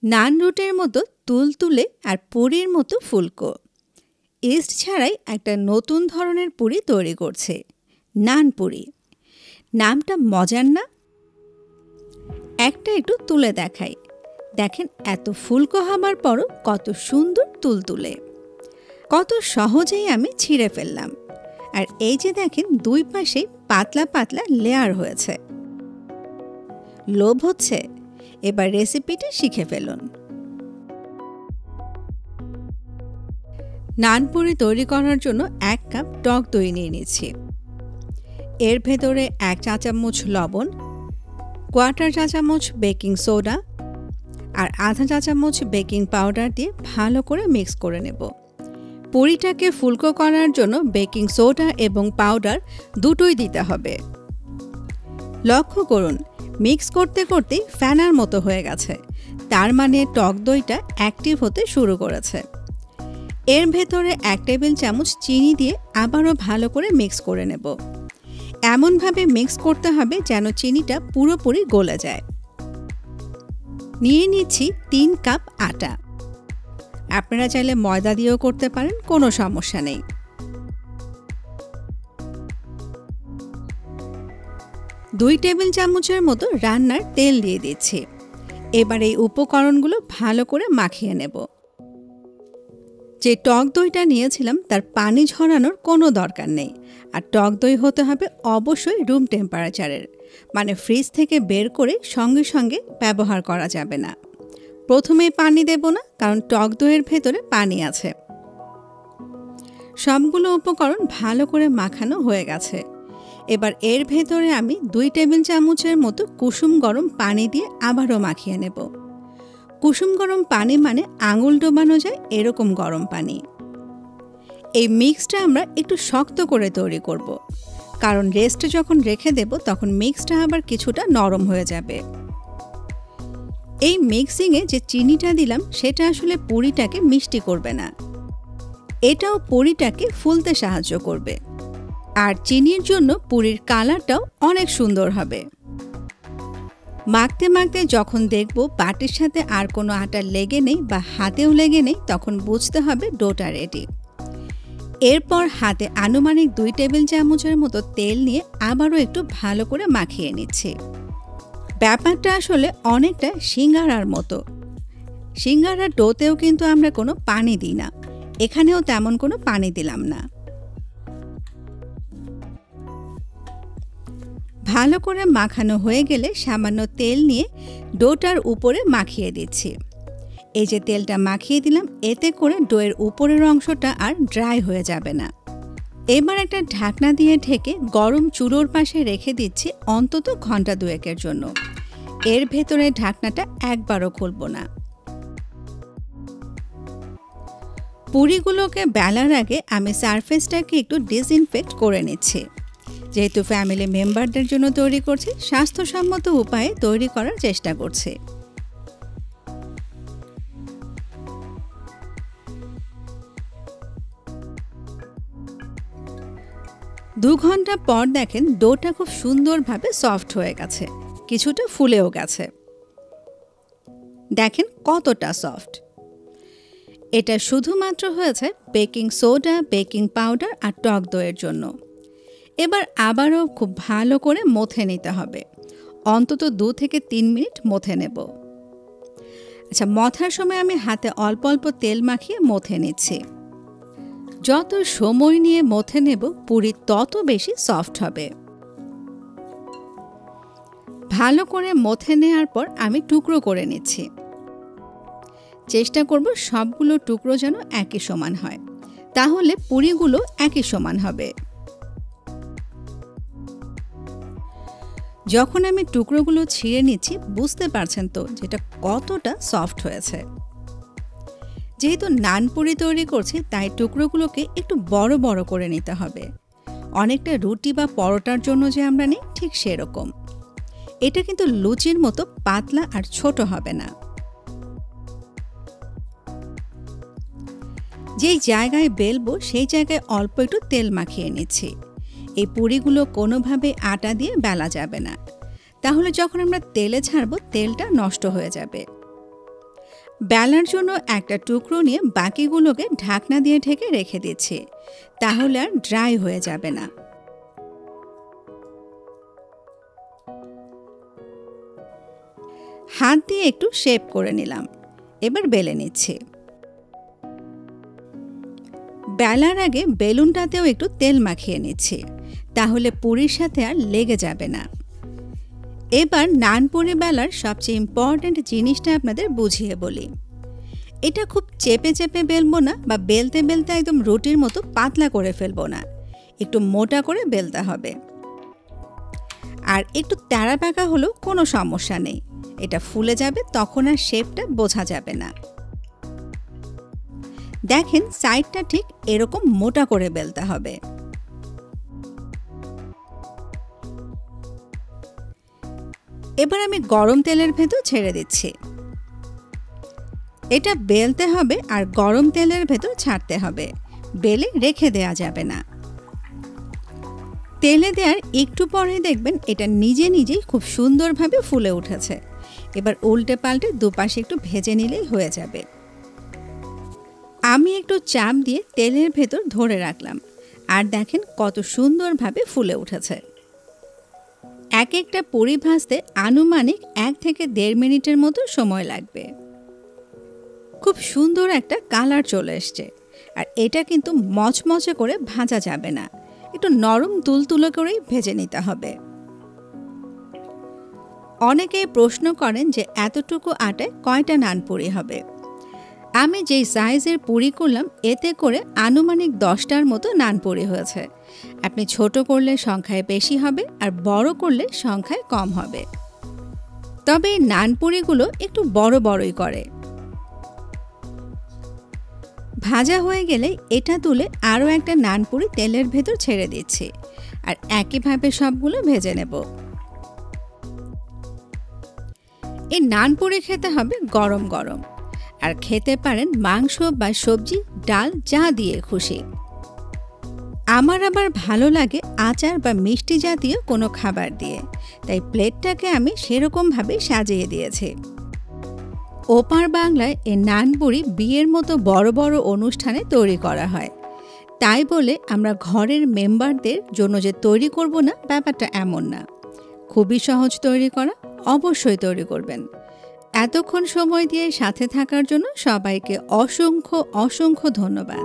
নান রুটির মতো তুলতুলে আর পুরির মতো ফুলকো। ইস্ট ছাড়াই একটা নতুন ধরনের পুরি তৈরি করছে, নান পুরি। নামটা মজার না? একটা একটু তুলে দেখাই। দেখেন, এত ফুলকো হবার পরও কত সুন্দর তুলতুলে। কত সহজেই আমি ছিঁড়ে ফেললাম। আর এই যে দেখেন, দুই পাশে পাতলা পাতলা লেয়ার হয়েছে। লোভ হচ্ছে? এবার রেসিপিটা শিখে ফেলুন। নান পুরি তৈরি করার জন্য 1 কাপ টক দই নিয়ে নিচ্ছি। এর ভেতরে 1 চা চামচ লবণ, 1/4 চা চামচ বেকিং সোডা আর 1/2 চা চামচ বেকিং পাউডার দিয়ে ভালো করে মিক্স করে নেব। পুরিটাকে ফুলকো করার জন্য বেকিং সোডা এবং পাউডার দুটোই দিতে হবে। লক্ষ্য করুন, মিক্স করতে করতেই ফেনার মতো হয়ে গেছে, তার মানে টক দইটা অ্যাক্টিভ হতে শুরু করেছে। এর ভেতরে 1 টেবিল চামচ চিনি দিয়ে আবারও ভালো করে মিক্স করে নেব। এমনভাবে মিক্স করতে হবে যেন চিনিটা পুরোপুরি গলে যায়। নিয়ে নিচ্ছি 3 কাপ আটা। আপনারা চাইলে ময়দা দিয়েও করতে পারেন, কোনো সমস্যা নেই। দুই টেবিল চামচের মতো রান্নার তেল দিয়ে দিচ্ছি। এবার এই উপকরণগুলো ভালো করে মাখিয়ে নেব। যে টক দইটা নিয়েছিলাম তার পানি ঝরানোর কোনো দরকার নেই। আর টক দই হতে হবে অবশ্যই রুম টেম্পারেচারের, মানে ফ্রিজ থেকে বের করে সঙ্গে সঙ্গে ব্যবহার করা যাবে না। প্রথমেই পানি দেব না, কারণ টক দইয়ের ভেতরে পানি আছে। সবগুলো উপকরণ ভালো করে মাখানো হয়ে গেছে। এবার এর ভেতরে আমি 2 টেবিল চামচের মতো কুসুম গরম পানি দিয়ে আবারও মাখিয়ে নেব। কুসুম গরম পানি মানে আঙুল ডোবানো যায় এরকম গরম পানি। এই মিক্সটা আমরা একটু শক্ত করে তৈরি করব, কারণ রেস্টে যখন রেখে দেব তখন মিক্সটা আবার কিছুটা নরম হয়ে যাবে। এই মিক্সিংয়ে যে চিনিটা দিলাম সেটা আসলে পুরিটাকে মিষ্টি করবে না, এটাও পুরিটাকে ফুলতে সাহায্য করবে। আর চিনির জন্য পুরির কালারটাও অনেক সুন্দর হবে। মাখতে মাখতে যখন দেখব বাটির সাথে আর কোনো আটা লেগে নেই বা হাতেও লেগে নেই, তখন বুঝতে হবে ডোটা রেডি। এরপর হাতে আনুমানিক 2 টেবিল চামচের মতো তেল নিয়ে আবারও একটু ভালো করে মাখিয়ে নিচ্ছি। ব্যাপারটা আসলে অনেকটা সিঙ্গারার মতো। সিঙ্গারার ডোতেও কিন্তু আমরা কোনো পানি দিই না, এখানেও তেমন কোনো পানি দিলাম না। ভালো করে মাখানো হয়ে গেলে সামান্য তেল নিয়ে ডোটার উপরে মাখিয়ে দিচ্ছি। এই যে তেলটা মাখিয়ে দিলাম, এতে করে ডোয়ের উপরের অংশটা আর ড্রাই হয়ে যাবে না। এবার একটা ঢাকনা দিয়ে ঢেকে গরম চুলোর পাশে রেখে দিচ্ছি অন্তত ঘন্টা 2-এর জন্য। এর ভেতরে ঢাকনাটা একবারও খুলব না। পুরিগুলোকে বেলার আগে আমি সারফেসটাকে একটু ডিসইনফেক্ট করে নিচ্ছি। যেহেতু ফ্যামিলি মেম্বারদের জন্য তৈরি করছি, স্বাস্থ্যসম্মত উপায়ে তৈরি করার চেষ্টা করছি। দু ঘন্টা পর দেখেন ডোটা খুব সুন্দরভাবে সফট হয়ে গেছে, কিছুটা ফুলেও গেছে। দেখেন কতটা সফট। এটা শুধুমাত্র হয়েছে বেকিং সোডা, বেকিং পাউডার আর টক দইয়ের জন্য। এবার আবারও খুব ভালো করে মথে নিতে হবে। অন্তত 2 থেকে 3 মিনিট মথে নেব। আচ্ছা, মথার সময় আমি হাতে অল্প অল্প তেল মাখিয়ে মথে নিচ্ছি। যত সময় নিয়ে মথে নেব পুরি তত বেশি সফট হবে। ভালো করে মথে নেওয়ার পর আমি টুকরো করে নিচ্ছি। চেষ্টা করব সবগুলো টুকরো যেন একই সমান হয়, তাহলে পুরিগুলো একই সমান হবে। যখন আমি টুকরোগুলো ছিঁড়ে নিচ্ছি, বুঝতে পারছেন তো যেটা কতটা সফট হয়েছে। যেহেতু নান পুরি তৈরি করছি, তাই টুকরোগুলোকে একটু বড় বড় করে নিতে হবে। অনেকটা রুটি বা পরোটার জন্য যে আমরা নিই, ঠিক সেরকম। এটা কিন্তু লুচির মতো পাতলা আর ছোট হবে না। যেই জায়গায় বেলবো সেই জায়গায় অল্প একটু তেল মাখিয়ে নিচ্ছি। এই পুরিগুলো কোনোভাবে আটা দিয়ে বেলা যাবে না, তাহলে যখন আমরা তেলে ছাড়বো তেলটা নষ্ট হয়ে যাবে। বেলার জন্য একটা টুকরো নিয়ে বাকিগুলোকে ঢাকনা দিয়ে ঢেকে রেখে দিচ্ছি, তাহলে আর ড্রাই হয়ে যাবে না। হাত দিয়ে একটু শেপ করে নিলাম, এবার বেলে নিচ্ছি। বেলার আগে বেলুনটাতেও একটু তেল মাখিয়ে নিচ্ছি, তাহলে পুরির সাথে আর লেগে যাবে না। এবার নান পুরি বেলার সবচেয়ে ইম্পর্ট্যান্ট জিনিসটা আপনাদের বুঝিয়ে বলি। এটা খুব চেপে চেপে বেলবো না, বা বেলতে বেলতে একদম রুটির মতো পাতলা করে ফেলবো না, একটু মোটা করে বেলতে হবে। আর একটু তেড়া পাকা হলেও কোনো সমস্যা নেই, এটা ফুলে যাবে, তখন আর শেপটা বোঝা যাবে না। দেখেন সাইডটা ঠিক এরকম মোটা করে বেলতে হবে। এবার আমি গরম তেলের ভেতর ছেড়ে দিচ্ছি। এটা বেলতে হবে আর গরম তেলের ভেতর ছাড়তে হবে, বেলে রেখে দেয়া যাবে না। তেলে দেওয়ার একটু পরে দেখবেন এটা নিজে নিজেই খুব সুন্দরভাবে ফুলে উঠেছে। এবার উল্টে পাল্টে দুপাশে একটু ভেজে নিলেই হয়ে যাবে। আমি একটু চাপ দিয়ে তেলের ভেতর ধরে রাখলাম, আর দেখেন কত সুন্দরভাবে ফুলে উঠেছে। এক একটা পুরি ভাজতে আনুমানিক 1 থেকে 1.5 মিনিটের মতো সময় লাগবে। খুব সুন্দর একটা কালার চলে এসছে, আর এটা কিন্তু মচমচে করে ভাজা যাবে না, একটু নরম তুলতুলে করেই ভেজে নিতে হবে। অনেকেই প্রশ্ন করেন যে এতটুকু আটায় কয়টা নান পুরি হবে। আমি যেই সাইজের পুরি করলাম এতে করে আনুমানিক 10টার মতো নান পুরি হয়েছে। আপনি ছোট করলে সংখ্যায় বেশি হবে, আর বড় করলে সংখ্যায় কম হবে। তবে এই নান পুরিগুলো একটু বড় বড়ই করে। ভাজা হয়ে গেলে এটা তুলে আরও একটা নান পুরি তেলের ভেতর ছেড়ে দিচ্ছি, আর একইভাবে সবগুলো ভেজে নেব। এই নান পুরি খেতে হবে গরম গরম, আর খেতে পারেন মাংস বা সবজি, ডাল যা দিয়ে খুশি। আমার আবার ভালো লাগে আচার বা মিষ্টি জাতীয় কোনো খাবার দিয়ে, তাই প্লেটটাকে আমি সেরকমভাবে সাজিয়ে দিয়েছি। ওপার বাংলায় এই নান পুরি বিয়ের মতো বড় বড় অনুষ্ঠানে তৈরি করা হয়, তাই বলে আমরা ঘরের মেম্বারদের জন্য যে তৈরি করব না, ব্যাপারটা এমন না। খুবই সহজ তৈরি করা, অবশ্যই তৈরি করবেন। এতক্ষণ সময় দিয়ে সাথে থাকার জন্য সবাইকে অসংখ্য অসংখ্য ধন্যবাদ।